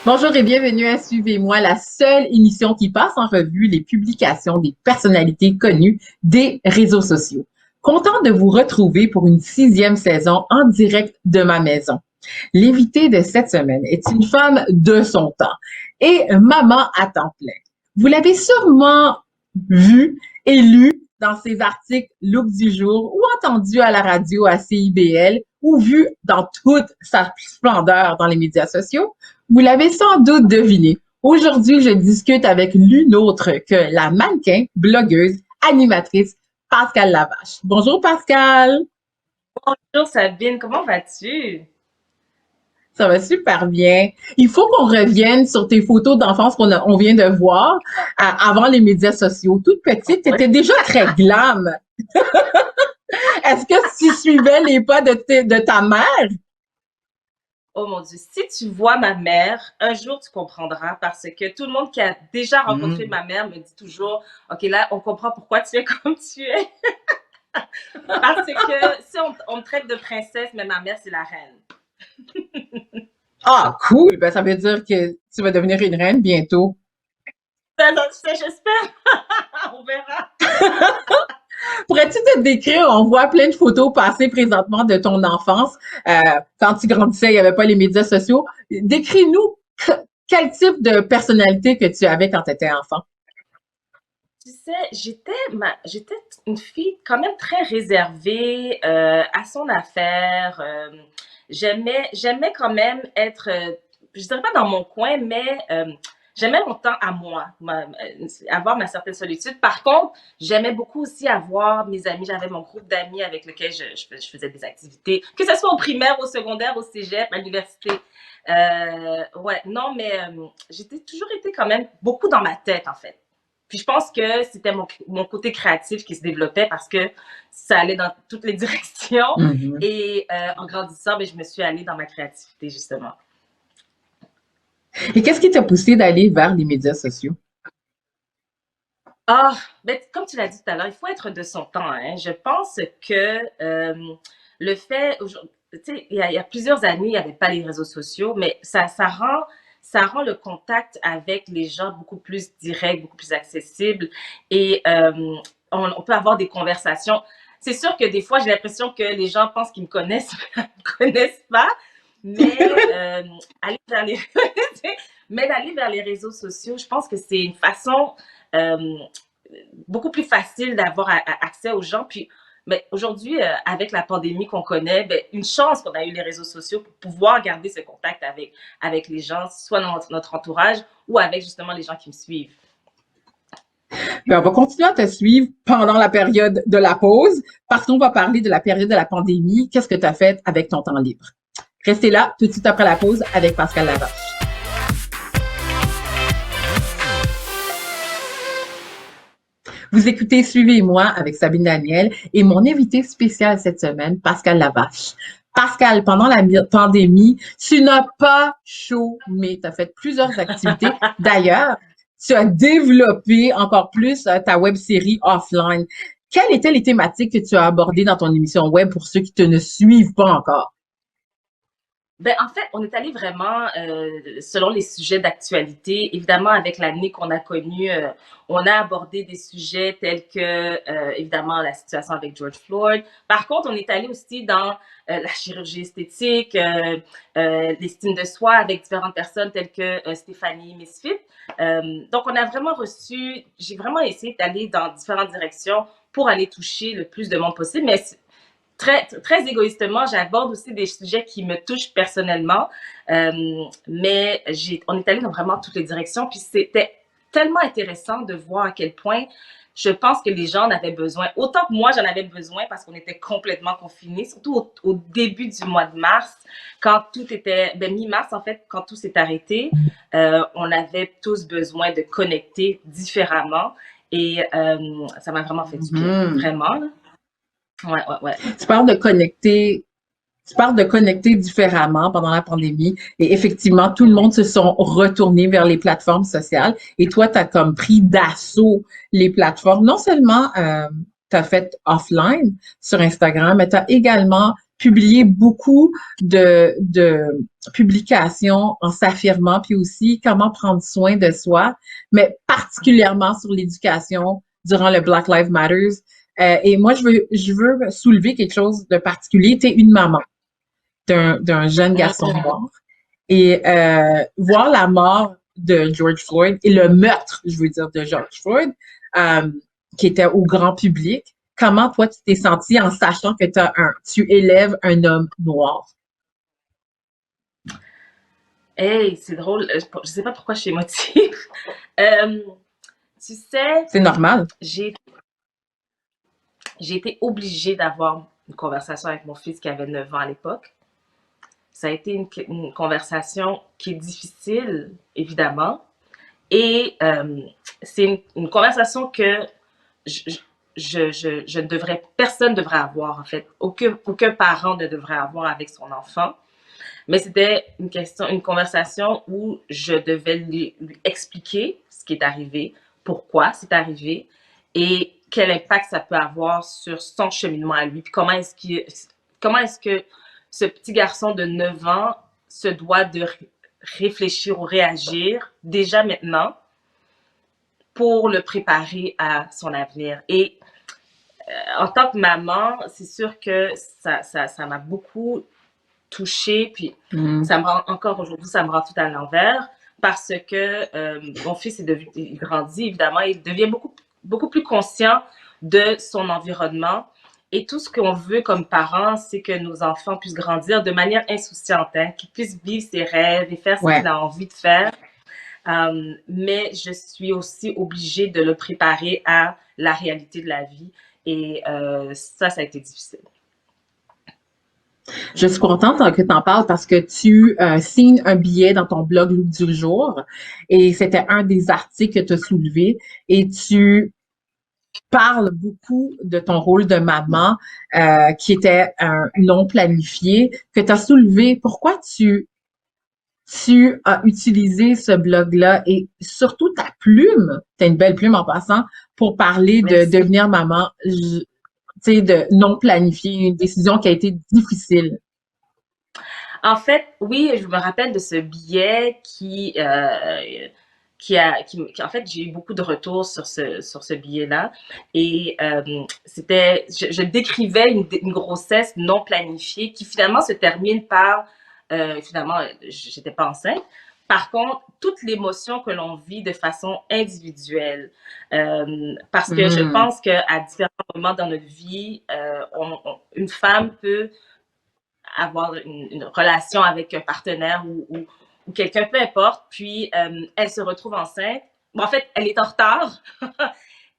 Bonjour et bienvenue à Suivez-moi, la seule émission qui passe en revue les publications des personnalités connues des réseaux sociaux. Content de vous retrouver pour une 6e saison en direct de ma maison. L'invitée de cette semaine est une femme de son temps et maman à temps plein. Vous l'avez sûrement vue et lu dans ses articles Look du jour ou entendu à la radio à CIBL ou vu dans toute sa splendeur dans les médias sociaux. Vous l'avez sans doute deviné. Aujourd'hui, je discute avec l'une autre que la mannequin, blogueuse, animatrice Pascal Lavache. Bonjour Pascal. Bonjour Sabine, comment vas-tu? Ça va super bien. Il faut qu'on revienne sur tes photos d'enfance on vient de voir avant les médias sociaux. Toute petite, tu étais Oui. déjà très glam. Est-ce que tu suivais les pas de ta mère? Oh mon Dieu, si tu vois ma mère, un jour tu comprendras parce que tout le monde qui a déjà rencontré Mm. ma mère me dit toujours, OK, là, on comprend pourquoi tu es comme tu es. Parce que si on me traite de princesse, mais ma mère, c'est la reine. Ah, cool. Ben, ça veut dire que tu vas devenir une reine bientôt. J'espère, on verra. Pourrais-tu te décrire, on voit plein de photos passées présentement de ton enfance. Quand tu grandissais, il n'y avait pas les médias sociaux. Décris-nous quel type de personnalité que tu avais quand tu étais enfant. Tu sais, j'étais une fille quand même très réservée, à son affaire. J'aimais quand même être, je dirais pas dans mon coin, mais j'aimais mon temps à moi, avoir ma certaine solitude. Par contre, j'aimais beaucoup aussi avoir mes amis. J'avais mon groupe d'amis avec lequel je faisais des activités, que ce soit au primaire, au secondaire, au cégep, à l'université. Ouais, non, mais j'ai toujours été quand même beaucoup dans ma tête, en fait. Puis je pense que c'était mon côté créatif qui se développait parce que ça allait dans toutes les directions. Mhm. Et en grandissant, ben, je me suis allée dans ma créativité, justement. Et qu'est-ce qui t'a poussé d'aller vers les médias sociaux? Ah, ben, comme tu l'as dit tout à l'heure, il faut être de son temps. Hein. Je pense que le fait, tu sais, il y a plusieurs années, il n'y avait pas les réseaux sociaux, mais ça rend le contact avec les gens beaucoup plus direct, beaucoup plus accessible. Et on peut avoir des conversations. C'est sûr que des fois, j'ai l'impression que les gens pensent qu'ils me connaissent, mais ils ne me connaissent pas. Mais aller vers les, mais d'aller vers les réseaux sociaux, je pense que c'est une façon euh, beaucoup plus facile d'avoir accès aux gens. Puis, mais aujourd'hui, avec la pandémie qu'on connaît, ben, une chance qu'on a eu les réseaux sociaux pour pouvoir garder ce contact avec les gens, soit dans notre entourage ou avec justement les gens qui me suivent. Ben, on va continuer à te suivre pendant la période de la pause parce qu'on va parler de la période de la pandémie. Qu'est-ce que tu as fait avec ton temps libre? Restez là tout de suite après la pause avec Pascal Lavache. Vous écoutez Suivez-moi avec Sabine Daniel et mon invité spécial cette semaine, Pascal Lavache. Pascal, pendant la pandémie, tu n'as pas chômé. Tu as fait plusieurs activités. D'ailleurs, tu as développé encore plus ta web série offline. Quelles étaient les thématiques que tu as abordées dans ton émission web pour ceux qui te ne suivent pas encore? Ben, en fait, on est allé vraiment selon les sujets d'actualité. Évidemment, avec l'année qu'on a connue, on a abordé des sujets tels que, évidemment, la situation avec George Floyd. Par contre, on est allé aussi dans la chirurgie esthétique, l'estime de soi avec différentes personnes telles que Stéphanie Misfit. Donc, on a vraiment j'ai vraiment essayé d'aller dans différentes directions pour aller toucher le plus de monde possible. Mais très égoïstement, j'aborde aussi des sujets qui me touchent personnellement, mais on est allé dans vraiment toutes les directions, puis c'était tellement intéressant de voir à quel point je pense que les gens en avaient besoin, autant que moi j'en avais besoin parce qu'on était complètement confinés, surtout au début du mois de mars, quand tout était, ben, mi-mars en fait, quand tout s'est arrêté, on avait tous besoin de connecter différemment et ça m'a vraiment fait du bien, Mhm. vraiment. Là. Ouais, ouais, ouais. Tu parles de connecter Tu parles de connecter différemment pendant la pandémie et effectivement, tout le monde se sont retournés vers les plateformes sociales et toi, tu as comme pris d'assaut les plateformes. Non seulement tu as fait offline sur Instagram, mais tu as également publié beaucoup de publications en s'affirmant, puis aussi comment prendre soin de soi, mais particulièrement sur l'éducation durant le Black Lives Matter. Et moi, je veux soulever quelque chose de particulier. Tu es une maman d'un jeune garçon noir et voir la mort de George Floyd et le meurtre, je veux dire, de George Floyd, euh, qui était au grand public. Comment toi tu t'es senti en sachant que tu élèves un homme noir? Hey, c'est drôle. Je sais pas pourquoi je suis émotive. Euh, Tu sais, C'est normal. j'ai j'ai été obligée d'avoir une conversation avec mon fils qui avait 9 ans à l'époque. Ça a été une conversation qui est difficile, évidemment. Et c'est une conversation que je, je ne devrais, personne ne devrait avoir, en fait. Aucun parent ne devrait avoir avec son enfant. Mais c'était une conversation où je devais lui expliquer ce qui est arrivé, pourquoi c'est arrivé et quel impact ça peut avoir sur son cheminement à lui. Puis comment est-ce que ce petit garçon de 9 ans se doit de réfléchir ou réagir déjà maintenant pour le préparer à son avenir. Et en tant que maman, c'est sûr que ça m'a beaucoup touchée, puis ça me rend encore aujourd'hui, ça me rend tout à l'envers parce que mon fils il grandit évidemment, il devient beaucoup plus conscient de son environnement et tout ce qu'on veut comme parents, c'est que nos enfants puissent grandir de manière insouciante, hein, qu'ils puissent vivre ses rêves et faire ce qu'il a envie de faire. Mais je suis aussi obligée de le préparer à la réalité de la vie et ça a été difficile. Je suis contente que tu en parles parce que tu signes un billet dans ton blog Look du jour et c'était un des articles que tu as soulevé et tu parles beaucoup de ton rôle de maman qui était non planifié, que tu as soulevé. Pourquoi tu as utilisé ce blog-là et surtout ta plume, tu as une belle plume en passant, pour parler de Merci. devenir maman, tu sais, de non planifié, une décision qui a été difficile. En fait, oui, je me rappelle de ce billet en fait, j'ai eu beaucoup de retours sur ce billet-là. Et je décrivais une grossesse non planifiée qui finalement se termine par, finalement, j'étais pas enceinte. Par contre, toute l'émotion que l'on vit de façon individuelle, parce que je pense qu'à différents moments dans notre vie, une femme peut avoir une relation avec un partenaire ou quelqu'un, peu importe, puis elle se retrouve enceinte. Bon, en fait, elle est en retard.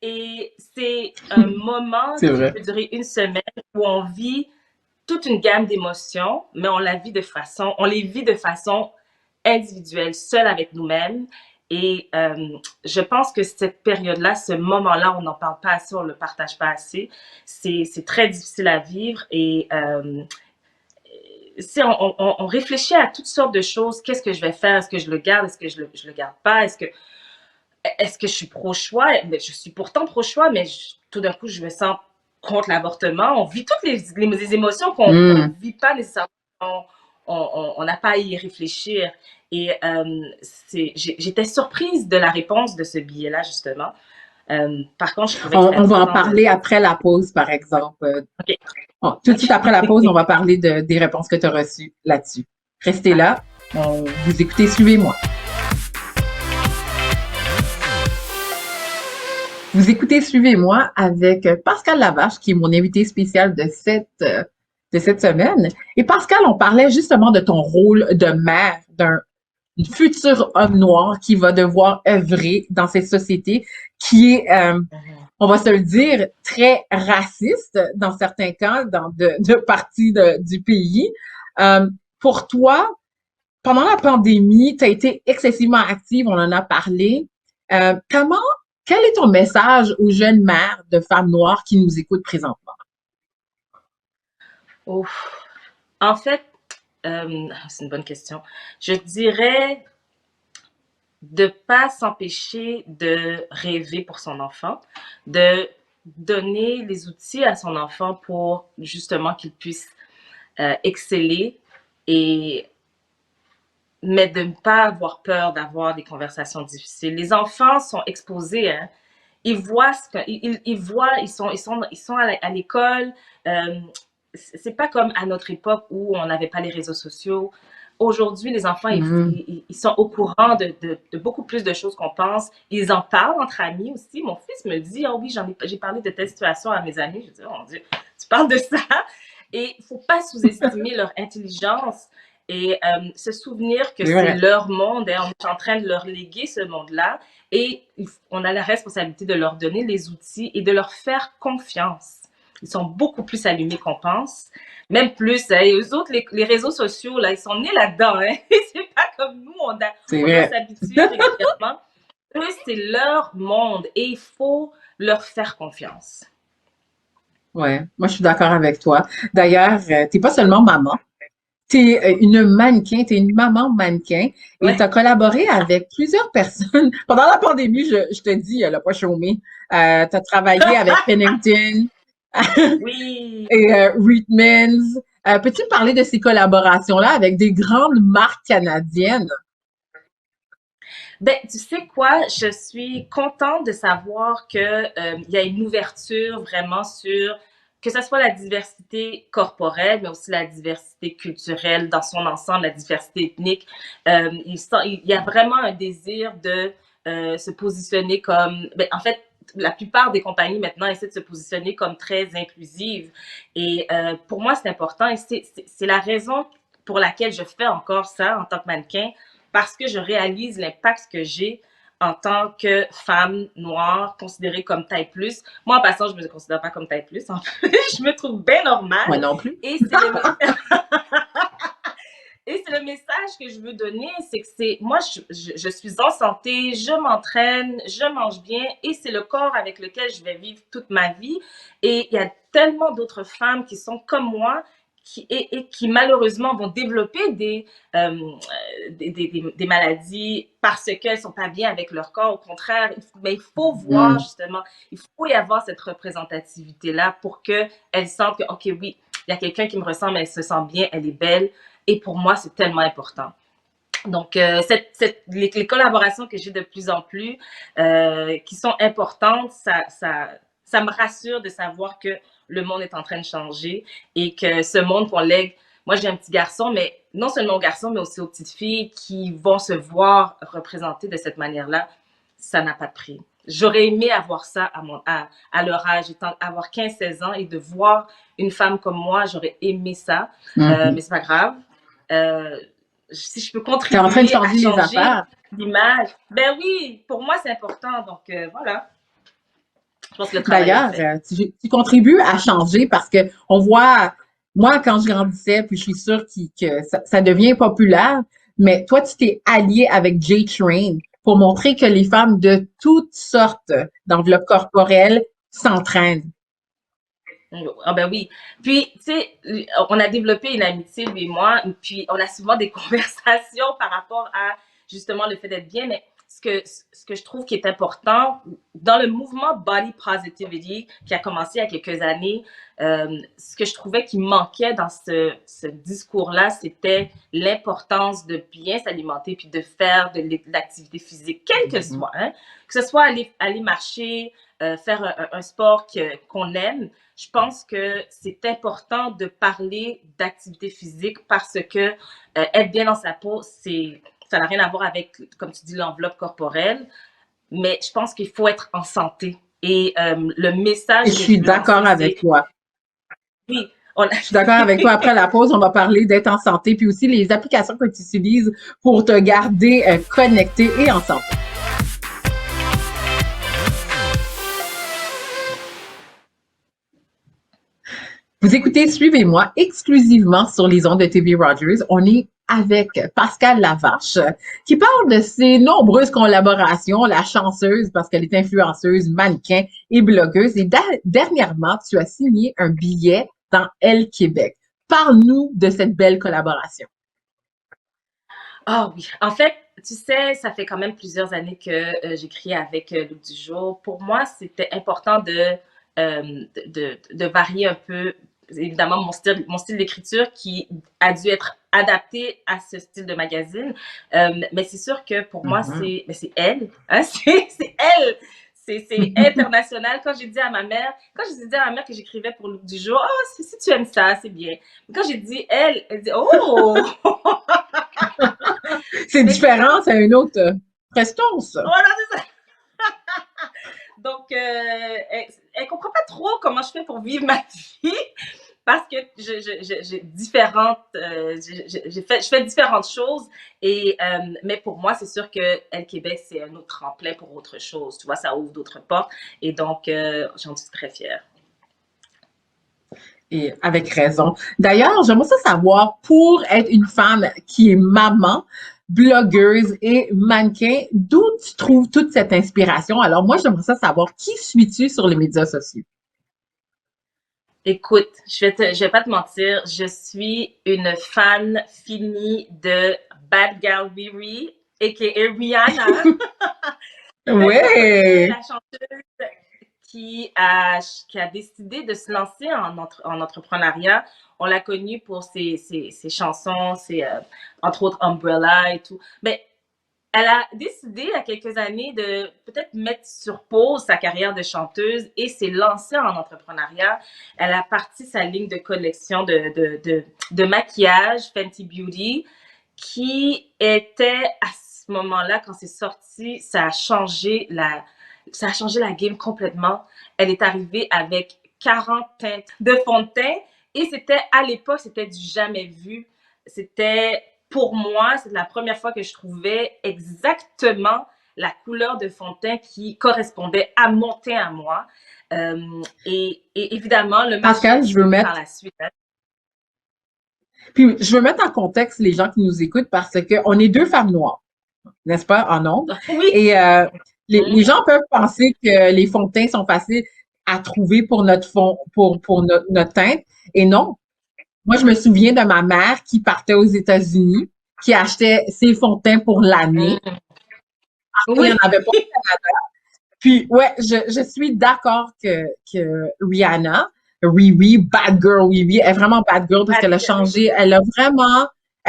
Et c'est un moment C'est qui vrai. peut durer une semaine où on vit toute une gamme d'émotions, mais on les vit de façon individuelle, seule avec nous-mêmes. Et je pense que cette période-là, ce moment-là, on n'en parle pas assez, on ne le partage pas assez. C'est très difficile à vivre et on réfléchit à toutes sortes de choses. Qu'est-ce que je vais faire? Est-ce que je le garde? Est-ce que je le garde pas? Est-ce que je suis pro-choix? Mais je suis pourtant pro-choix, mais tout d'un coup, je me sens contre l'avortement. On vit toutes les émotions qu'on ne vit pas nécessairement. On n'a pas à y réfléchir. Et j'étais surprise de la réponse de ce billet-là, justement. Par contre, je trouvais que c'était On va en important parler après la pause, par exemple. OK. Tout de suite après la pause, on va parler des réponses que tu as reçues là-dessus. Restez là. Vous écoutez, suivez-moi. Vous écoutez, suivez-moi avec Pascal Lavache, qui est mon invité spécial de cette semaine. Et Pascal, on parlait justement de ton rôle de mère d'un futur homme noir qui va devoir œuvrer dans cette société qui est, on va se le dire, très raciste dans certains cas, dans de parties du pays. Pour toi, pendant la pandémie, tu as été excessivement active, on en a parlé. Comment, quel est ton message aux jeunes mères de femmes noires qui nous écoutent présentement? Ouf. En fait, c'est une bonne question. Je dirais de pas s'empêcher de rêver pour son enfant, de donner les outils à son enfant pour justement qu'il puisse exceller et mais de ne pas avoir peur d'avoir des conversations difficiles. Les enfants sont exposés, hein. Ils voient ils voient, ils sont à l'école. Euh, c'est pas comme à notre époque où on n'avait pas les réseaux sociaux. Aujourd'hui, les enfants, Mhm. ils sont au courant de beaucoup plus de choses qu'on pense. Ils en parlent entre amis aussi. Mon fils me dit, oh oui, j'ai parlé de telle situation à mes amis. Je dis, oh mon Dieu, tu parles de ça. Et il faut pas sous-estimer leur intelligence et se souvenir que C'est c'est vrai. leur monde, hein, on est en train de leur léguer ce monde-là et on a la responsabilité de leur donner les outils et de leur faire confiance. Ils sont beaucoup plus allumés qu'on pense, même plus. Hein, et eux autres, les réseaux sociaux, là, ils sont nés là-dedans. Hein. C'est pas comme nous, C'est on doit vrai. s'habituer régulièrement. Eux, c'est leur monde et il faut leur faire confiance. Ouais, moi je suis d'accord avec toi. D'ailleurs, t'es pas seulement maman, t'es une mannequin, t'es une maman mannequin et Ouais. t'as collaboré avec plusieurs personnes. Pendant la pandémie, je te dis, elle a pas chômé. T'as travaillé avec Pennington Oui. et Reitmans. Peux-tu me parler de ces collaborations-là avec des grandes marques canadiennes? Ben, tu sais quoi, je suis contente de savoir que il y a une ouverture vraiment sur que ce soit la diversité corporelle, mais aussi la diversité culturelle dans son ensemble, la diversité ethnique. Il y a vraiment un désir de se positionner comme, ben, en fait, la plupart des compagnies maintenant essaient de se positionner comme très inclusives. Et pour moi, c'est important et c'est la raison pour laquelle je fais encore ça en tant que mannequin parce que je réalise l'impact que j'ai en tant que femme noire considérée comme taille plus. Moi, en passant, je ne me considère pas comme taille plus. En fait. Je me trouve bien Moi normale. non plus. Et c'est le, et c'est le message que je veux donner, c'est que c'est moi, je suis en santé, je m'entraîne, je mange bien et c'est le corps avec lequel je vais vivre toute ma vie. Et il y a tellement d'autres femmes qui sont comme moi et qui malheureusement vont développer des maladies parce qu'elles sont pas bien avec leur corps. Au contraire, mais il faut voir Mm. justement, il faut y avoir cette représentativité-là pour qu'elles sentent que, OK, oui, il y a quelqu'un qui me ressemble, elle se sent bien, elle est belle. Et pour moi, c'est tellement important. Donc, les collaborations que j'ai de plus en plus, qui sont importantes, ça me rassure de savoir que le monde est en train de changer et que ce monde qu'on lègue, moi j'ai un petit garçon, mais non seulement aux garçons, mais aussi aux petites filles qui vont se voir représentées de cette manière-là, ça n'a pas de prix. J'aurais aimé avoir ça à leur âge, avoir 15-16 ans et de voir une femme comme moi, j'aurais aimé ça, Mhm. mais c'est pas grave. Euh, si je peux T'es en train de contribuer à changer les changer affaires. l'image, ben oui, pour moi c'est important. Donc voilà, je pense que le travail est D'ailleurs, fait. tu contribues à changer parce que on voit, moi, quand je grandissais, puis je suis sûre que ça devient populaire, mais toi, tu t'es allié avec J-Train pour montrer que les femmes de toutes sortes d'enveloppes corporelles s'entraînent. Ah ben oui. Puis, tu sais, on a développé une amitié, lui et moi, puis on a souvent des conversations par rapport à justement le fait d'être bien, mais ce que je trouve qui est important dans le mouvement Body Positivity qui a commencé il y a quelques années, ce que je trouvais qui manquait dans ce discours-là, c'était l'importance de bien s'alimenter puis de faire de l'activité physique, quelle que Mhm. soit, hein? Que ce soit aller marcher, faire un sport qu'on aime, je pense que c'est important de parler d'activité physique parce que être bien dans sa peau, ça n'a rien à voir avec, comme tu dis, l'enveloppe corporelle, mais je pense qu'il faut être en santé. Et le Et message je que je suis veux lancer, d'accord avec c'est toi. oui, on... Je suis d'accord avec toi. Après la pause, on va parler d'être en santé, puis aussi les applications que tu utilises pour te garder connecté et en santé. Vous écoutez Suivez-moi exclusivement sur les ondes de TV Rogers. On est avec Pascal Lavache qui parle de ses nombreuses collaborations, la chanceuse parce qu'elle est influenceuse, mannequin et blogueuse. Et dernièrement, tu as signé un billet dans Elle Québec. Parle-nous de cette belle collaboration. Ah oui, en fait, tu sais, ça fait quand même plusieurs années que j'écris avec Luc Dujour. Pour moi, c'était important de varier un peu évidemment mon style d'écriture qui a dû être adapté à ce style de magazine. Mais c'est sûr que pour moi, Mhm. c'est elle. Hein, c'est elle. C'est international. Quand j'ai dit à ma mère que j'écrivais pour Look du jour, oh, si tu aimes ça, c'est bien. Mais quand j'ai dit elle, elle dit, oh! C'est Mais c'est ça. différent, c'est une autre prestance. Voilà, c'est ça. Donc, elle comprend pas trop comment je fais pour vivre ma vie parce que j'ai différentes, je fais différentes choses et mais pour moi c'est sûr que Elle Québec c'est un autre tremplin pour autre chose, tu vois, ça ouvre d'autres portes et donc j'en suis très fière. Et avec raison. D'ailleurs, j'aimerais ça savoir, pour être une femme qui est maman, blogueuse et mannequin, d'où tu trouves toute cette inspiration? Alors moi, j'aimerais ça savoir, qui suis-tu sur les médias sociaux? Écoute, je vais pas te mentir, je suis une fan finie de Bad Gal Riri, aka Rihanna. Ouais! La chanteuse qui a décidé de se lancer en entrepreneuriat. On l'a connue pour ses chansons, entre autres Umbrella et tout. Mais elle a décidé il y a quelques années de peut-être mettre sur pause sa carrière de chanteuse et s'est lancée en entrepreneuriat. Elle a parti sa ligne de collection de maquillage, Fenty Beauty, qui était à ce moment-là, quand c'est sorti, ça a changé la game complètement. Elle est arrivée avec 40 teintes de fond de teint et à l'époque, c'était du jamais vu. C'était, pour moi, c'est la première fois que je trouvais exactement la couleur de fond de teint qui correspondait à mon teint à moi. Et évidemment, le marché a Pascal, je veux suivi par mettre, la suite. Hein. puis je veux mettre en contexte les gens qui nous écoutent parce que on est deux femmes noires, n'est-ce pas, en nombre? Oui. Et les Mm. gens peuvent penser que les fonds de teint sont faciles à trouver pour notre fond, pour notre teinte. Et non, moi, je me souviens de ma mère qui partait aux États-Unis, qui achetait ses fonds de teint pour l'année. Mm. Il n'y en Oui. avait pas. Puis, ouais, je suis d'accord que Rihanna, Riri, Bad Girl Riri, est vraiment Bad Girl parce qu'elle a changé, elle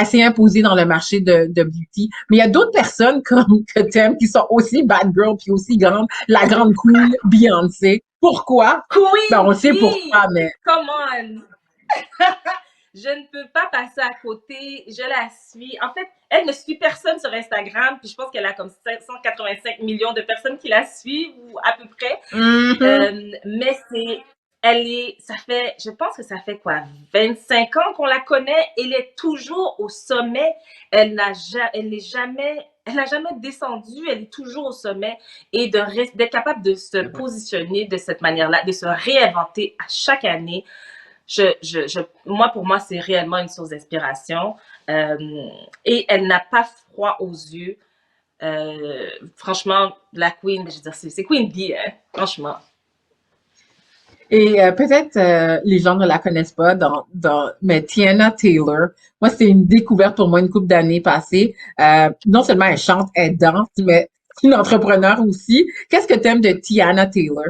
s'est imposée dans le marché de beauty. Mais il y a d'autres personnes comme que t'aimes qui sont aussi Bad Girl puis aussi grandes. La grande queen Beyoncé. Pourquoi? Ben, Queen on sait Bee! pourquoi, mais Come on! Je ne peux pas passer à côté. Je la suis. En fait, elle ne suit personne sur Instagram. Puis je pense qu'elle a comme 585 millions de personnes qui la suivent, ou à peu près. mhm. Mais je pense que ça fait quoi, 25 ans qu'on la connaît. Elle est toujours au sommet. Elle n'a jamais descendu. Elle est toujours au sommet. Et d'être capable de se positionner de cette manière-là, de se réinventer à chaque année, moi, pour moi, c'est réellement une source d'inspiration. Euh, et elle n'a pas froid aux yeux. Franchement, la Queen, je veux dire, c'est Queen Bee, hein, franchement. Et peut-être les gens ne la connaissent pas, mais Tiana Taylor, moi, c'était une découverte pour moi une couple d'années passées. Non seulement elle chante, elle danse, mais c'est une entrepreneur aussi. Qu'est-ce que tu aimes de Tiana Taylor?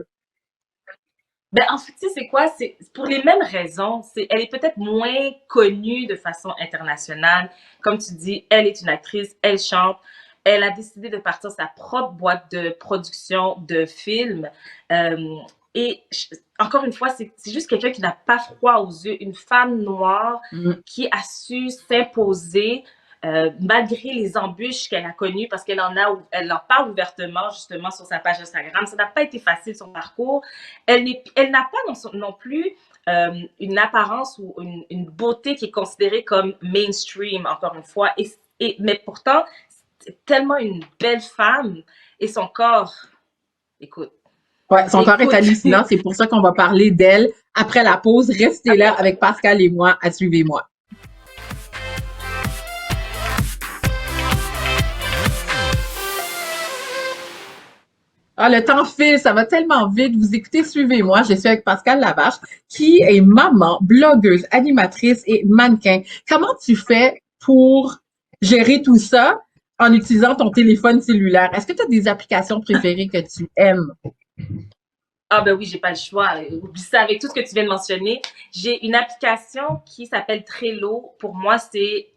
Ben, en fait, tu sais, c'est quoi? C'est pour les mêmes raisons. Elle est peut-être moins connue de façon internationale. Comme tu dis, elle est une actrice, elle chante. Elle a décidé de partir sa propre boîte de production de films. Euh, et encore une fois, c'est juste quelqu'un qui n'a pas froid aux yeux, une femme noire Mm. qui a su s'imposer malgré les embûches qu'elle a connues, parce elle en parle ouvertement justement sur sa page Instagram. Ça n'a pas été facile son parcours. Elle n'a pas non plus une apparence ou une beauté qui est considérée comme mainstream, encore une fois. Mais pourtant, c'est tellement une belle femme et son corps, écoute, Ouais, son corps est écoute, hallucinant. C'est pour ça qu'on va parler d'elle après la pause. Restez là avec Pascal et moi. À suivez-moi. Ah, le temps file, ça va tellement vite. Vous écoutez, suivez-moi. Je suis avec Pascal Lavache, qui est maman, blogueuse, animatrice et mannequin. Comment tu fais pour gérer tout ça en utilisant ton téléphone cellulaire? Est-ce que tu as des applications préférées que tu aimes? Ah ben oui, j'ai pas le choix. Oublie ça avec tout ce que tu viens de mentionner. J'ai une application qui s'appelle Trello. Pour moi, c'est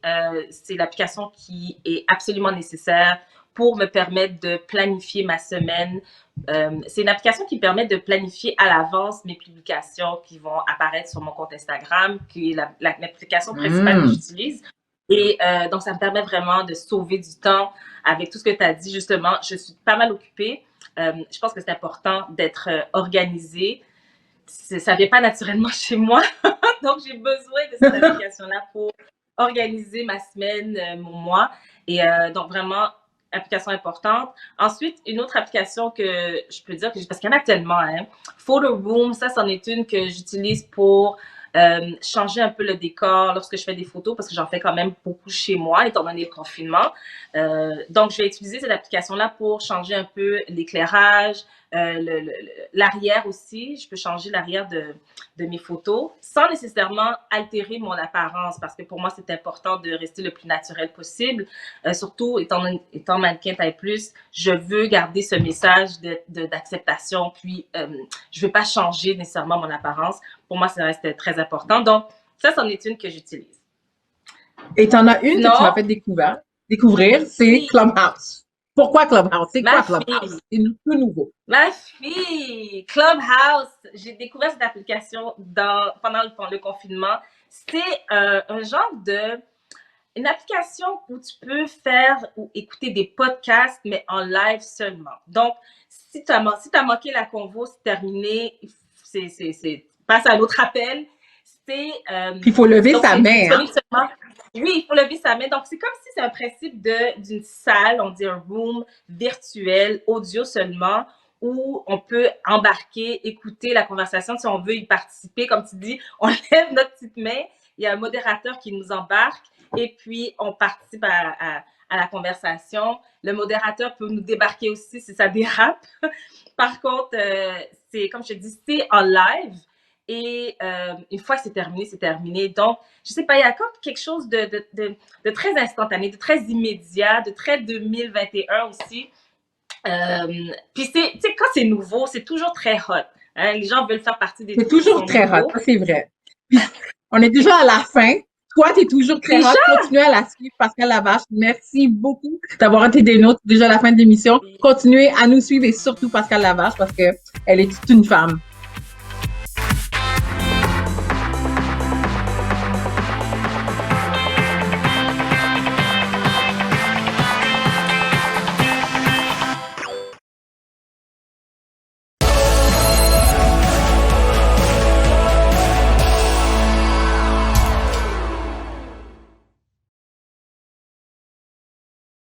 l'application qui est absolument nécessaire pour me permettre de planifier ma semaine. C'est une application qui permet de planifier à l'avance mes publications qui vont apparaître sur mon compte Instagram, qui est l'application principale que j'utilise. Et donc, ça me permet vraiment de sauver du temps avec tout ce que tu as dit. Justement, je suis pas mal occupée. Je pense que c'est important d'être organisé. Ça vient pas naturellement chez moi. Donc, j'ai besoin de cette application-là pour organiser ma semaine, mon mois. Et donc, vraiment, application importante. Ensuite, une autre application que je peux dire, parce qu'il y en a tellement, hein. Photo Room, ça, c'en est une que j'utilise pour changer un peu le décor lorsque je fais des photos, parce que j'en fais quand même beaucoup chez moi, étant donné le confinement. Donc, je vais utiliser cette application-là pour changer un peu l'éclairage, l'arrière aussi. Je peux changer l'arrière de mes photos sans nécessairement altérer mon apparence, parce que pour moi, c'est important de rester le plus naturel possible. Surtout, étant mannequin taille plus, je veux garder ce message d'acceptation, puis je veux pas changer nécessairement mon apparence. Pour moi, ça reste très important. Donc, ça, c'en est une que j'utilise. Et tu en as une que tu m'as fait découvrir, c'est Clubhouse. Pourquoi Clubhouse? C'est quoi Clubhouse? C'est tout nouveau. Ma fille! Clubhouse! J'ai découvert cette application pendant le confinement. C'est un genre une application où tu peux faire ou écouter des podcasts, mais en live seulement. Donc, si tu as manqué la convo, c'est terminé. Passe à un autre appel. Puis il faut lever sa main. Hein? Oui, il faut lever sa main. Donc, c'est comme si c'est un principe d'une salle, on dit un room virtuel, audio seulement, où on peut embarquer, écouter la conversation. Si on veut y participer, comme tu dis, on lève notre petite main, il y a un modérateur qui nous embarque et puis on participe à la conversation. Le modérateur peut nous débarquer aussi si ça dérape. Par contre, c'est, comme je te dis, c'est en live. Et une fois que c'est terminé, c'est terminé. Donc, je sais pas, il y a comme quelque chose de très instantané, de très immédiat, de très 2021 aussi. Puis, tu sais, quand c'est nouveau, c'est toujours très hot. Hein? Les gens veulent faire partie des trucs qui sont nouveaux. C'est toujours très hot, c'est vrai. Puis, on est déjà à la fin. Toi, tu es toujours très hot. Continuez à la suivre, Pascal Lavache. Merci beaucoup d'avoir été des nôtres déjà à la fin de l'émission. Continuez à nous suivre et surtout Pascal Lavache parce qu'elle est toute une femme.